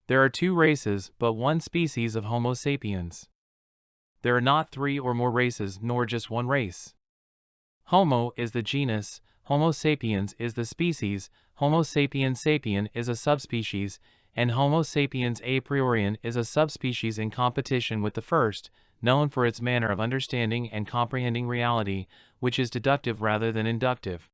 There are two races, but one species of Homo sapiens. There are not three or more races, nor just one race. Homo is the genus, Homo sapiens is the species, Homo sapiens sapien is a subspecies, and Homo sapiens Apriorian is a subspecies in competition with the first, known for its manner of understanding and comprehending reality, which is deductive rather than inductive.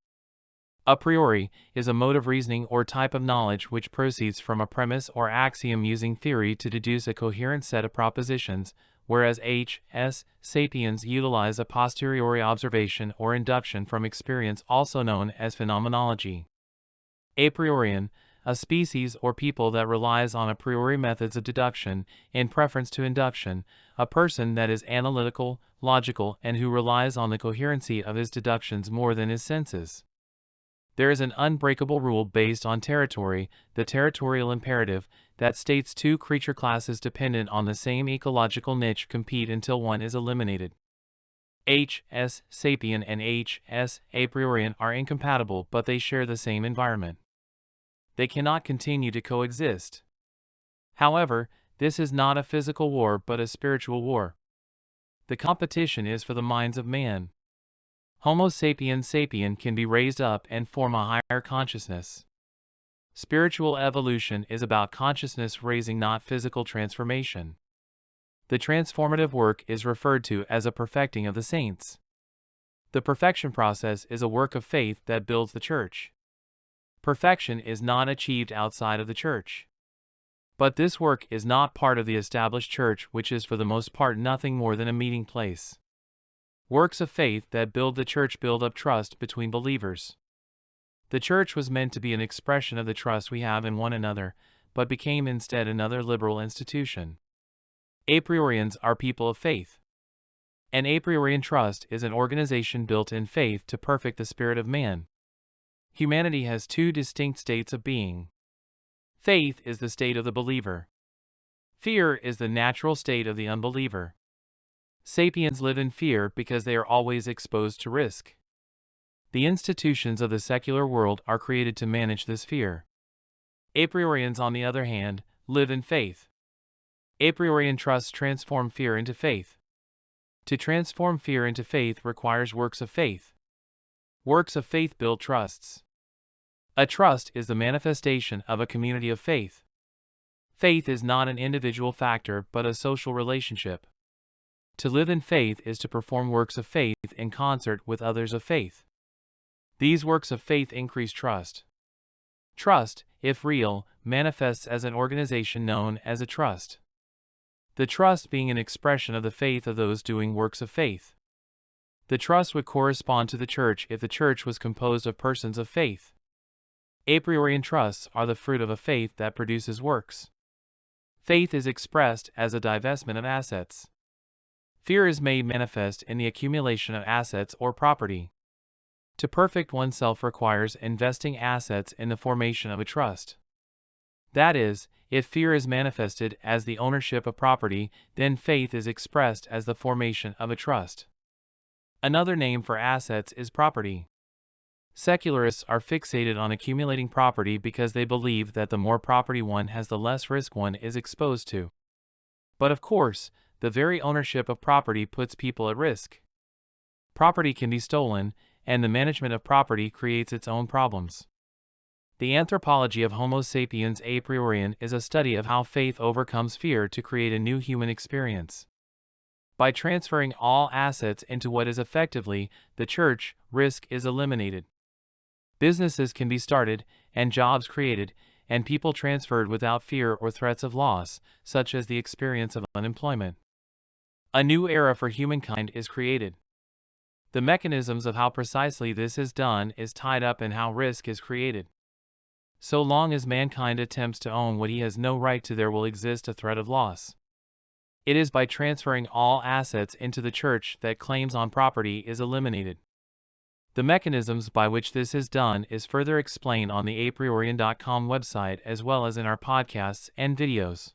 A priori is a mode of reasoning or type of knowledge which proceeds from a premise or axiom using theory to deduce a coherent set of propositions, whereas H.S. sapiens utilize a posteriori observation or induction from experience, also known as phenomenology. Apriorian, a species or people that relies on a priori methods of deduction in preference to induction, a person that is analytical, logical, and who relies on the coherency of his deductions more than his senses. There is an unbreakable rule based on territory, the territorial imperative, that states two creature classes dependent on the same ecological niche compete until one is eliminated. H.S. sapien and H.S. apriorian are incompatible, but they share the same environment. They cannot continue to coexist. However, this is not a physical war but a spiritual war. The competition is for the minds of man. Homo sapiens sapien can be raised up and form a higher consciousness. Spiritual evolution is about consciousness raising, not physical transformation. The transformative work is referred to as a perfecting of the saints. The perfection process is a work of faith that builds the church. Perfection is not achieved outside of the church. But this work is not part of the established church, which is for the most part nothing more than a meeting place. Works of faith that build the church build up trust between believers. The church was meant to be an expression of the trust we have in one another, but became instead another liberal institution. Apriorians are people of faith. An Apriorian trust is an organization built in faith to perfect the spirit of man. Humanity has two distinct states of being. Faith is the state of the believer. Fear is the natural state of the unbeliever. Sapiens live in fear because they are always exposed to risk. The institutions of the secular world are created to manage this fear. Apriorians, on the other hand, live in faith. Apriorian trusts transform fear into faith. To transform fear into faith requires works of faith. Works of faith build trusts. A trust is the manifestation of a community of faith. Faith is not an individual factor but a social relationship. To live in faith is to perform works of faith in concert with others of faith. These works of faith increase trust. Trust, if real, manifests as an organization known as a trust. The trust being an expression of the faith of those doing works of faith. The trust would correspond to the church if the church was composed of persons of faith. Apriorian trusts are the fruit of a faith that produces works. Faith is expressed as a divestment of assets. Fear is made manifest in the accumulation of assets or property. To perfect oneself requires investing assets in the formation of a trust. That is, if fear is manifested as the ownership of property, then faith is expressed as the formation of a trust. Another name for assets is property. Secularists are fixated on accumulating property because they believe that the more property one has, the less risk one is exposed to. But of course, the very ownership of property puts people at risk. Property can be stolen, and the management of property creates its own problems. The Anthropology of Homo sapiens Apriorian is a study of how faith overcomes fear to create a new human experience. By transferring all assets into what is effectively the church, risk is eliminated. Businesses can be started, and jobs created, and people transferred without fear or threats of loss, such as the experience of unemployment. A new era for humankind is created. The mechanisms of how precisely this is done is tied up in how risk is created. So long as mankind attempts to own what he has no right to, there will exist a threat of loss. It is by transferring all assets into the church that claims on property is eliminated. The mechanisms by which this is done is further explained on the Apriorian.com website as well as in our podcasts and videos.